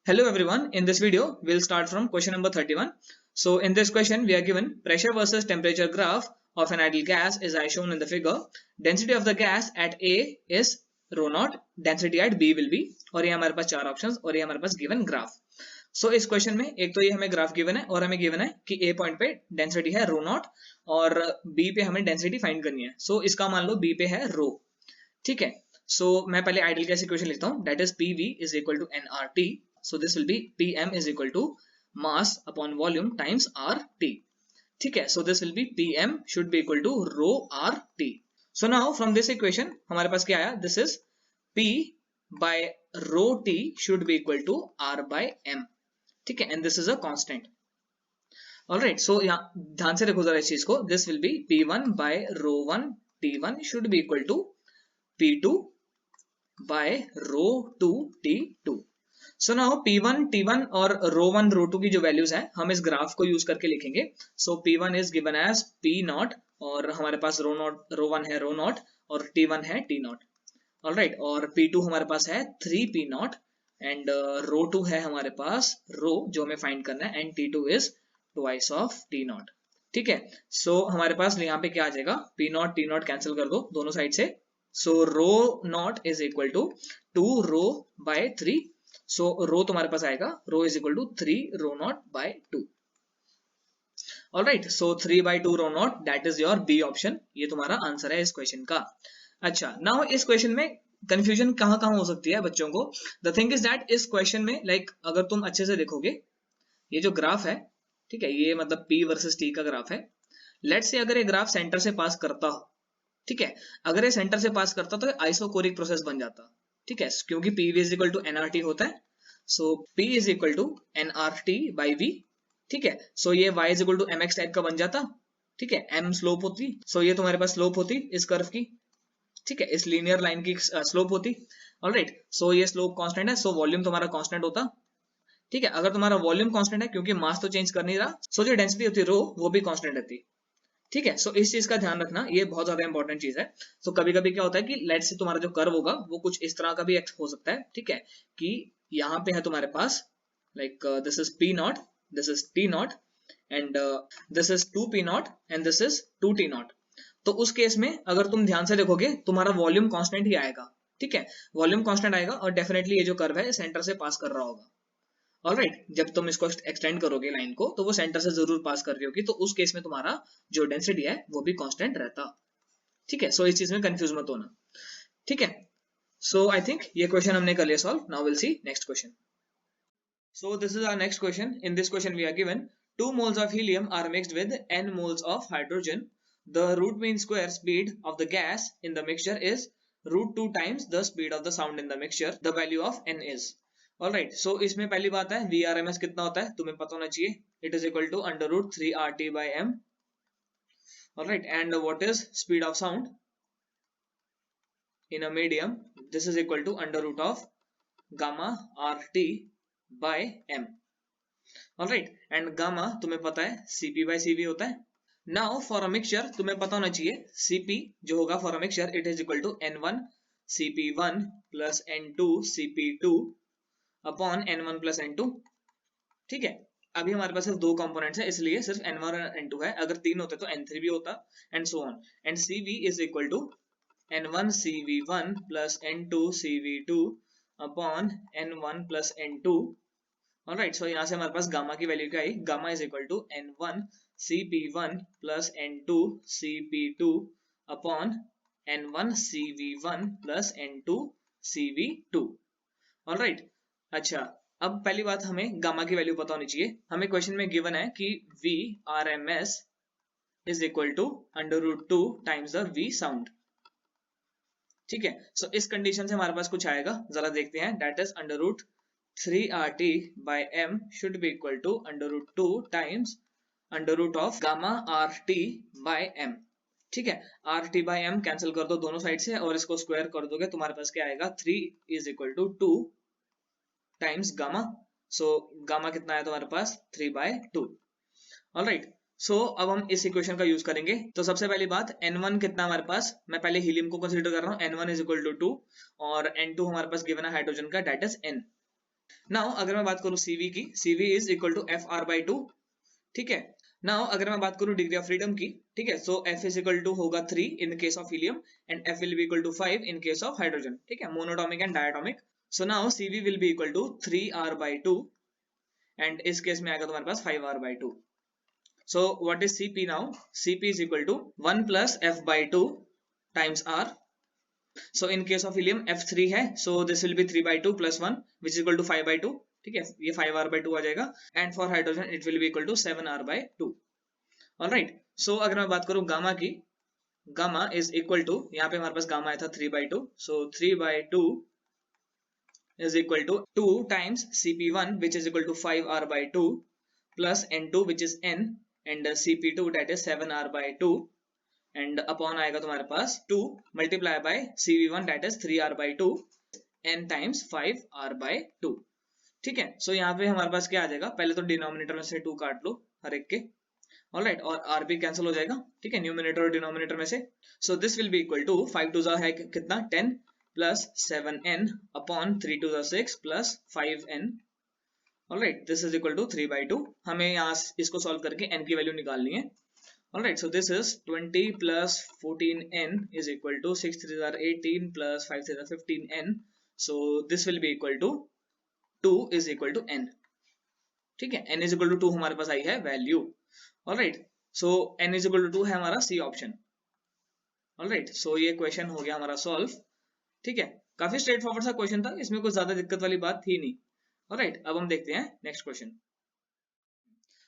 Hello everyone, in this video we'll start from question number 31. So in this question we are given pressure versus temperature graph of an ideal gas is as shown in the figure. Density of the gas at A is rho naught, density at B will be, और ये हमारे पास चार options और ये हमारे पास given graph. सो इस question में एक तो ये हमें ग्राफ गिवन है और हमें गिवन है कि A पॉइंट पे डेंसिटी है रो नॉट और B पे हमें डेंसिटी फाइंड करनी है. सो इसका मान लो B पे है रो. ठीक है, सो मैं पहले आइडियल गैस इक्वेशन लिखता हूँ, that is PV is equal to nRT. So this will be PM is equal to mass upon volume times RT. ठीक है, so this will be PM should be equal to rho RT. So now from this equation हमारे पास क्या आया, this is P by rho T should be equal to R by M. ठीक है, and this is a constant. Alright, so यहाँ ध्यान से देखो जरा इस चीज को, this will be P1 by rho 1 T1 should be equal to P2 by rho 2 T2. So now P1 T1 और रो 1 रो 2 की जो वैल्यूज है हम इस ग्राफ को यूज करके लिखेंगे. So P1 is given as P naught और हमारे पास रो 1 है रो नॉट और T1 है T नॉट. ऑलराइट, और P2 हमारे पास है 3P नॉट एंड रो 2 है हमारे पास रो जो हमें फाइंड करना है and T2 is twice of T not. ठीक है, सो हमारे पास यहाँ पे क्या आ जाएगा, P not T not cancel कर दो दोनों साइड से. So rho not is equal to 2 rho by 3. So rho तुम्हारे पास आएगा, rho is equal to 3 rho not by 2. Alright, so 3 by 2 rho not, that is your B option. ये तुम्हारा answer है इस क्वेश्चन का. अच्छा, नाउ इस क्वेश्चन में कंफ्यूजन कहां कहां हो सकती है बच्चों को. द थिंग इज दैट इस क्वेश्चन में अगर तुम अच्छे से देखोगे ये जो ग्राफ है, ठीक है, ये मतलब P वर्सेस T का ग्राफ है. लेट्स से अगर ये ग्राफ सेंटर से पास करता हो, ठीक है, अगर ये सेंटर से पास करता तो आइसोकोरिक प्रोसेस बन जाता. ठीक है, क्योंकि PV is equal to nRT होता है. So P is equal to nRT by V. ठीक है, सो ये Y is equal to mx type का बन जाता. ठीक है, m स्लोप होती, सो ये तुम्हारे पास स्लोप होती इस कर्व की. ठीक है, इस लीनियर लाइन की स्लोप होती. ऑलराइट, सो ये स्लोप कांस्टेंट है, सो वॉल्यूम तुम्हारा कांस्टेंट होता. ठीक है, अगर तुम्हारा वॉल्यूम कांस्टेंट है क्योंकि मास तो चेंज कर नहीं रहा, सो जो डेंसिटी होती है रो वो भी कांस्टेंट रहती. ठीक है, सो इस चीज का ध्यान रखना, ये बहुत ज्यादा इंपॉर्टेंट चीज है. सो कभी कभी क्या होता है कि लेट्स से तुम्हारा जो कर्व होगा वो कुछ इस तरह का भी हो सकता है. ठीक है, कि यहाँ पे है तुम्हारे पास this is P not, this is T not and this is 2P not and this is 2T not. तो उस केस में अगर तुम ध्यान से देखोगे तुम्हारा वॉल्यूम कांस्टेंट ही आएगा. ठीक है, वॉल्यूम कांस्टेंट आएगा और डेफिनेटली ये जो कर्व है सेंटर से पास कर रहा होगा. ऑलराइट, जब तुम इसको एक्सटेंड करोगे लाइन को तो वो सेंटर से जरूर पास कर रही होगी, तो उस केस में तुम्हारा जो डेंसिटी है वो भी कांस्टेंट रहता. ठीक है, सो इस चीज में कंफ्यूज मत होना. ठीक है, सो आई थिंक ये क्वेश्चन हमने कर लिया solve. Now will see next question. So this is our next question. In this question we are given 2 moles of helium are mixed with n moles of hydrogen. The root mean square speed of the gas in the mixture is root 2 times the speed of the sound in the mixture. The value of n is. Alright, so इसमें पहली बात है VRMS कितना होता है तुम्हें पता होना चाहिए. It is equal to under root 3 RT by M. Alright, and what is speed of sound in a medium, this is equal to under root of gamma RT by M. Alright, and gamma तुम्हें पता है CP by CV होता है. Now for a mixture तुम्हें पता होना चाहिए CP जो होगा for a mixture, it is equal to N1 CP1 plus N2 CP2 upon N1 plus N2. ठीक है, अभी हमारे पास सिर्फ दो कंपोनेंट्स है इसलिए सिर्फ N1 और N2 है. अगर तीन होते तो N3 भी होता and so on. And CV is equal to N1 CV1 plus N2 CV2 upon N1 plus N2. Alright, so यहाँ से हमारे पास गामा की वैल्यू क्या आई, gamma is equal to N1 CP1 plus N2 CP2 upon N1 CV1 plus N2 CV2. Alright, अच्छा, अब पहली बात हमें गामा की वैल्यू पता होनी चाहिए. हमें क्वेश्चन में गिवन है कि VRMS is equal to under root 2 times the V sound. ठीक है, सो इस कंडीशन से हमारे पास कुछ आएगा, जरा देखते हैं. That is under root 3 RT by M should be equal to under root 2 times under root of gamma RT by M. ठीक है, RT बाई M कैंसिल कर दो दोनों साइड से और इसको स्क्वायर कर दोगे, तुम्हारे पास क्या आएगा, 3 is equal to 2 times gamma. So gamma कितना है तुम्हारे पास 3 बाय 2. ऑलराइट, सो अब हम इस इक्वेशन का यूज करेंगे. तो सबसे पहली बात N1 कितना हमारे पास, मैं पहले हीलियम को कंसीडर कर रहा हूँ. N1 इज इक्वल टू 2 और N2 हमारे पास गिवन है हाइड्रोजन का, डेट इज N. नाउ अगर मैं बात करूं CV की, CV is equal to FR/2, ठीक है। नाउ अगर मैं बात करूं डिग्री ऑफ फ्रीडम की, ठीक है, so F is equal to होगा 3 in case of helium and F will be equal to 5 in case of hydrogen, ठीक है, monatomic and diatomic. So now CV will be equal to 3R/2 and इस case में आएगा तुम्हारे पास 5R/2। So what is CP now? CP is equal to 1 plus F/2 times R. So in case of helium F3 है, so this will be 3/2 plus 1 which is equal to 5/2, ठीक है, ये 5R/2 आ जाएगा and for hydrogen it will be equal to 7R/2. Alright, so अगर मैं बात करूँ gamma की, गामा is equal to, यहाँ पे हमारे पास गामा आया था 3/2, so 3/2 is equal to 2 times CP1 which is equal to 5R/2 plus N2 which is N and CP2 that is 7R/2 and upon आएगा तुम्हारे पास 2 multiply by CV1 that is 3R/2 N times 5R/2, ठीक है। सो यहाँ पे हमारे पास क्या आ जाएगा, पहले तो डिनोमिनेटर में से 2 काट लो हर एक के, ऑलराइट, और R भी कैंसिल हो जाएगा, ठीक है, न्यूमिनेटर और डिनोमिनेटर में से। So this will be equal to 5 two है कितना 10 plus 7n upon 3 two 6 plus 5n, alright, this is equal to 3/2। हमें यहाँ इसको सॉल्व करके n की वैल्यू निकालनी है, alright. So this is 20 plus 14n is equal to 6 3 18 plus 5 3 15n, so this will be equal to 2 is equal to n, ठीक है, n is equal to 2 हमारे पास आई है value, alright. So n is equal to 2 है हमारा C option, alright. So ये question हो गया हमारा सॉल्व, ठीक है, काफी स्ट्रेट फॉरवर्ड सा क्वेश्चन था, इसमें कोई ज्यादा दिक्कत वाली बात थी नहीं, ऑलराइट। अब हम देखते हैं next question.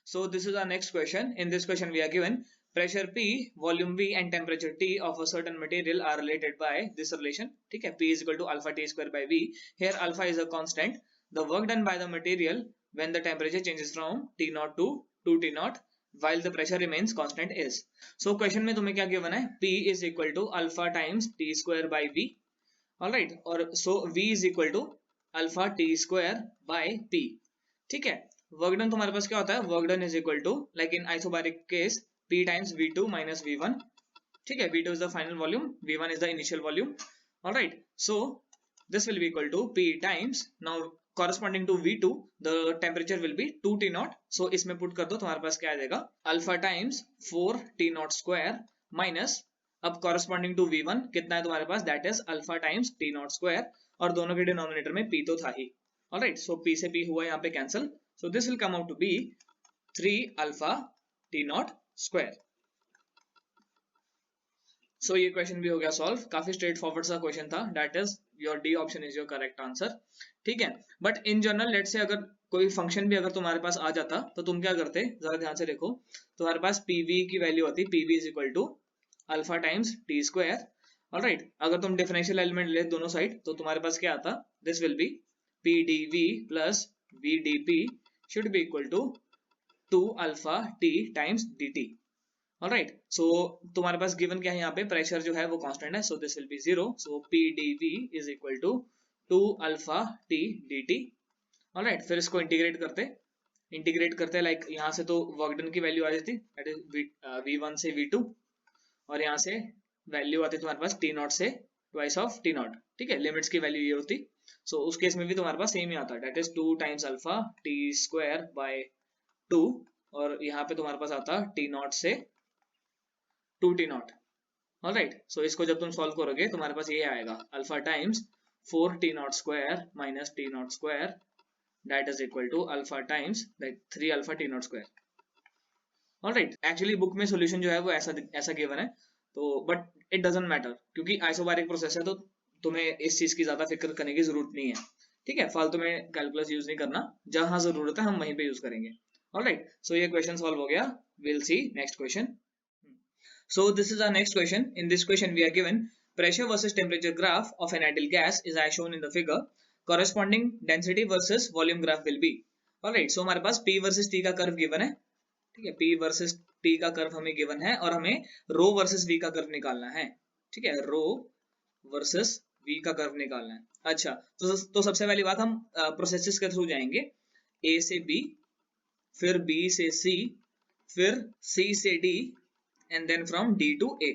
So this is our next question. In this question we are given pressure P, volume V and temperature T of a certain material are related by this relation, ठीक है, P is equal to alpha T square by V. Here alpha is a constant. The work done by the material when the temperature changes from T0 to 2T0 while the pressure remains constant is. So question में तुम्हें क्या given है, P is equal to alpha times T square by V, alright, और so V is equal to alpha T square by P, ठीक है। Work done तुम्हारे पास क्या होता है, work done is equal to like in isobaric case P times V2 minus V1, ठीक है, V2 is the final volume, V1 is the initial volume, alright. So this will be equal to P times, now corresponding to V2 the temperature will be 2T0, so इसमें put कर दो, तुम्हारे पास क्या आ जाएगा alpha times 4T0 square minus, अब corresponding to V1 कितना है तुम्हारे पास, that is alpha times T0 square, और दोनों के डिनोमिनेटर में P तो था ही, ऑलराइट। सो P से P हुआ यहाँ पे cancel, so this will come out to be 3 alpha T0 square. So ये क्वेश्चन भी हो गया सॉल्व, काफी स्ट्रेट फॉरवर्ड सा क्वेश्चन था, that is your D option is your correct answer, ठीक है। बट इन जनरल लेट से अगर कोई फंक्शन भी अगर तुम्हारे पास आ जाता तो तुम क्या करते, जरा ध्यान से देखो, तुम्हारे पास PV की वैल्यू आती, PV is equal to alpha times T square, alright. अगर तुम डिफरेंशियल एलिमेंट ले दोनों साइड तो तुम्हारे पास क्या आता, this will B PdV plus VdP should be equal to 2 alpha T times dt, alright। so तुम्हारे पास गिवन क्या है, यहाँ पे प्रेशर जो है वो कांस्टेंट है, so this will be 0, so PdV is equal to 2 alpha T dt, alright। फिर इसको इंटीग्रेट करते लाइक यहाँ से तो वर्क डन की वैल्यू आ जाती, दैट इज V1 से V2, और यहाँ से वैल्यू आती तुम्हारे पास T0 से ट्वाइस ऑफ T0, ठीक है, लिमिट्स की वैल्यू ये होती, सो उस केस में भी तुम्हारे पास सेम ही आता है, that is 2 times alpha T square by 2, और यहाँ पे तुम्हारे पास आता T0 से 2T0, ऑलराइट। सो इसको जब तुम सॉल्व करोगे तुम्हारे पास ये आएगा alpha times 4T0 square minus T0 square, that is equal to alpha times like 3 alpha T0 square, alright. Actually book में सॉल्यूशन जो है वो ऐसा गिवन है, तो बट इट डजंट मैटर, क्योंकि आइसोबैरिक प्रोसेस है तो तुम्हें इस चीज की ज्यादा फिक्र करने की जरूरत नहीं है, ठीक है, फालतू में कैलकुलस यूज नहीं करना, जहां जरूरत है हम वहीं पे यूज करेंगे, ऑलराइट। सो ये क्वेश्चन सॉल्व हो गया, will see next question. So this is our next question. In this question we are given pressure versus temperature graph of an ideal gas is as shown in the figure, corresponding density versus volume graph will be, alright. So हमारे पास P versus T का curve given है, ठीक है, P versus T का curve हमें given है, और हमें रो वर्सेस V का कर्व निकालना है, ठीक है, रो वर्सेस V का कर्व निकालना है। अच्छा, तो सबसे पहली बात हम प्रोसेसेस के थ्रू जाएंगे, A से B, फिर B से C, फिर C से D, and then from D to A,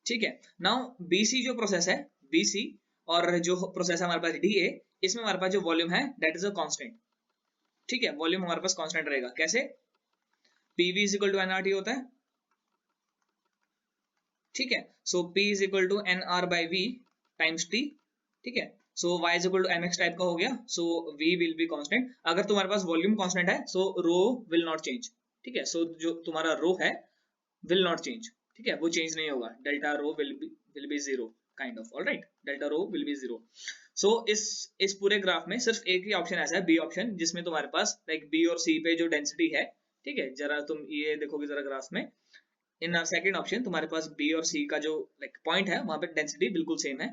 ठीक है। नाउ BC जो प्रोसेस है, BC और जो प्रोसेस है हमारे पास DA, इसमें हमारे पास जो वॉल्यूम है दैट इज अ कांस्टेंट, ठीक है, वॉल्यूम हमारे पास कांस्टेंट रहेगा। कैसे? PV is equal to NRT होता है, ठीक है, so P is equal to N R by V times T, ठीक है, so Y is equal to M X type का हो गया, so V will be constant. अगर तुम्हारे पास वॉल्यूम कांस्टेंट है so rho will not change, ठीक है, सो जो तुम्हारा रो है विल नॉट चेंज, ठीक है, वो चेंज नहीं होगा, delta rho will be zero kind of, alright, delta rho will be zero. So इस पूरे ग्राफ में सिर्फ एक ही ऑप्शन ऐसा है, बी ऑप्शन, जिसमें तुम्हारे पास लाइक बी और सी पे जो डेंसिटी है, ठीक है, जरा तुम ये देखोगे जरा ग्राफ में, इन सेकंड ऑप्शन तुम्हारे पास बी और सी का जो लाइक पॉइंट है वहां पे डेंसिटी बिल्कुल सेम है,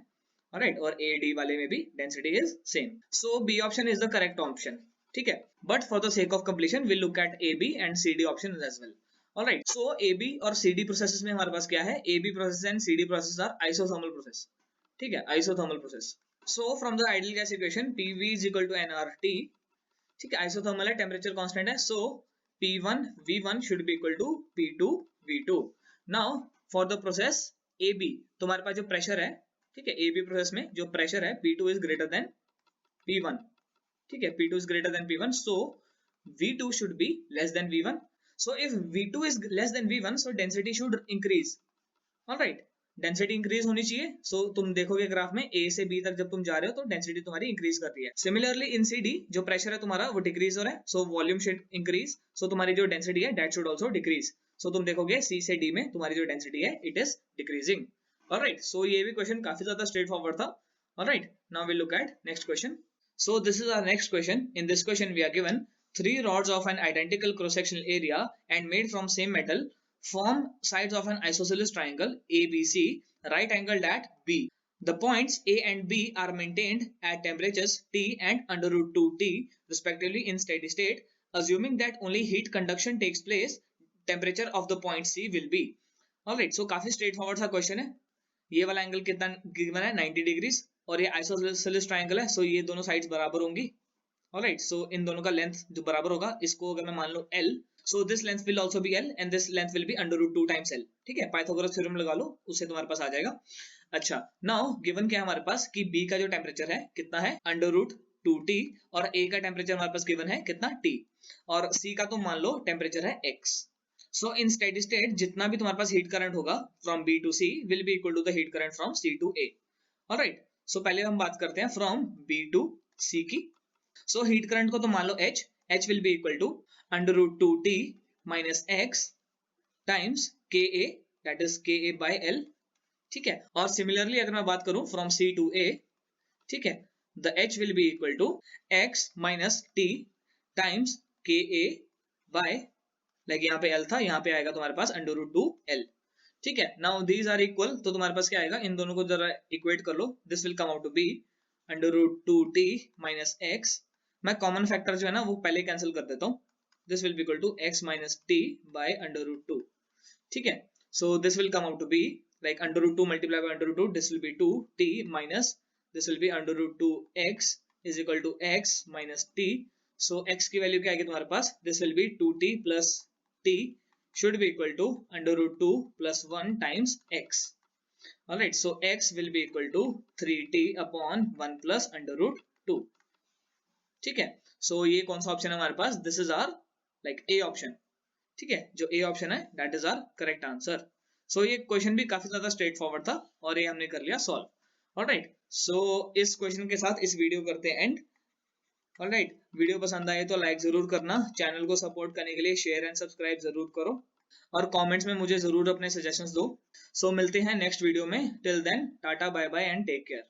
ऑलराइट, और ए डी वाले में भी density is same, so B option is the correct option, ठीक है, but for the sake of completion will look at A B and C D option as well, alright. So A B और C D processes में हमारे पास क्या है, A B process and C D process are isothermal process, ठीक है, isothermal process. So from the ideal gas equation PV is equal to NRT, ठीक है, आइसोथर्मल है, टेम्परेचर कांस्टेंट है, सो P1 V1 should be equal to P2 V2। Now for the process AB तुम्हारे पास जो pressure है, ठीक है, AB प्रोसेस में जो प्रेशर है P2 is greater than P1, ठीक है, P2 is greater than P1, so V2 should be less than V1। So if V2 is less than V1, so density should increase, alright, density increase होनी चाहिए। सो तुम देखोगे graph में ए से B तक जब तुम जा रहे हो तो डेंसिटी तुम्हारी इंक्रीज कर रही है। सिमिलरली इन सी डी जो प्रेशर है तुम्हारा वो डिक्रीज हो रहा है, सो वॉल्यूम शुड इंक्रीज, सो तुम्हारी जो डेंसिटी है दैट शुड आल्सो डिक्रीज। सो तुम देखोगे सी से डी में तुम्हारी जो डेंसिटी है it is decreasing, alright. So ये भी क्वेश्चन काफी ज्यादा स्ट्रेट फॉरवर्ड था, alright. Now we look at next question. So this is our next question. In this question we are given 3 rods of an identical cross-sectional area and made from same metal form sides of an isosceles triangle ABC right angled at B. The points A and B are maintained at temperatures T and under root 2T respectively in steady state. Assuming that only heat conduction takes place, temperature of the point C will be. Alright, so काफी straightforward सा question है। ये वाला angle कितना given है 90 degrees और ये isosceles triangle है, सो ये दोनों साइड्स बराबर होंगी, ऑलराइट। सो इन दोनों का लेंथ जो बराबर होगा, इसको अगर मैं मान लो L, so this length will also be L and this length will be under root 2 times L, ठीक है, पाइथागोरस थ्योरम लगा लो, उससे तुम्हारे पास आ जाएगा। अच्छा, नाउ गिवन क्या है हमारे पास कि B का जो टेम्परेचर है कितना है अंडर रूट 2T और A का टेम्परेचर हमारे पास गिवन है कितना T और C का तुम मान लो टेम्परेचर है X। So in steady state जितना भी तुम्हारे पास हीट करंट होगा from B to C will be equal to the heat current from C to A, alright. So पहले हम बात करते हैं फ्रॉम B to C की। सो हीट करंट को तो मान लो H will be equal to under root 2T minus X times KA, that is KA by L, ठीक है। और सिमिलरली अगर मैं बात करूं फ्रॉम C to A, ठीक है, the H will be equal to X minus T times KA by, like यहाँ पे L था, यहाँ पे आएगा तुम्हारे पास अंडर रूट 2L, ठीक है। नाउ दीज आर इक्वल, तो तुम्हारे पास क्या आएगा, इन दोनों को जरा इक्वेट कर लो, this will come out to be under root 2T minus X। मैं कॉमन फैक्टर जो है ना वो पहले कैंसिल कर देता हूँ, this will be equal to X minus T by under root 2, ठीक है। So this will come out to be like under root 2 multiply by under root 2, this will be 2T minus this will be under root 2X is equal to X minus T। So X की value क्या आएगी तुम्हारे पास, this will be 2T plus T should be equal to under root 2 plus 1 times X, alright। so X will be equal to 3T upon 1 plus under root 2, ठीक है। So ये कौन सा ऑप्शन है हमारे पास, this is our like A option, ठीक है, जो ए ऑप्शन है that is our correct answer. So ये क्वेश्चन भी काफी ज्यादा स्ट्रेट फॉरवर्ड था और ये हमने कर लिया सॉल्व, ऑलराइट। सो इस क्वेश्चन के साथ इस वीडियो करते हैं एंड, ऑलराइट। वीडियो पसंद आए तो लाइक जरूर करना, चैनल को सपोर्ट करने के लिए शेयर एंड सब्सक्राइब जरूर करो और कमेंट्स में मुझे जरूर अपने सजेशंस दो। सो मिलते हैं नेक्स्ट वीडियो में, till then tata bye bye and take care.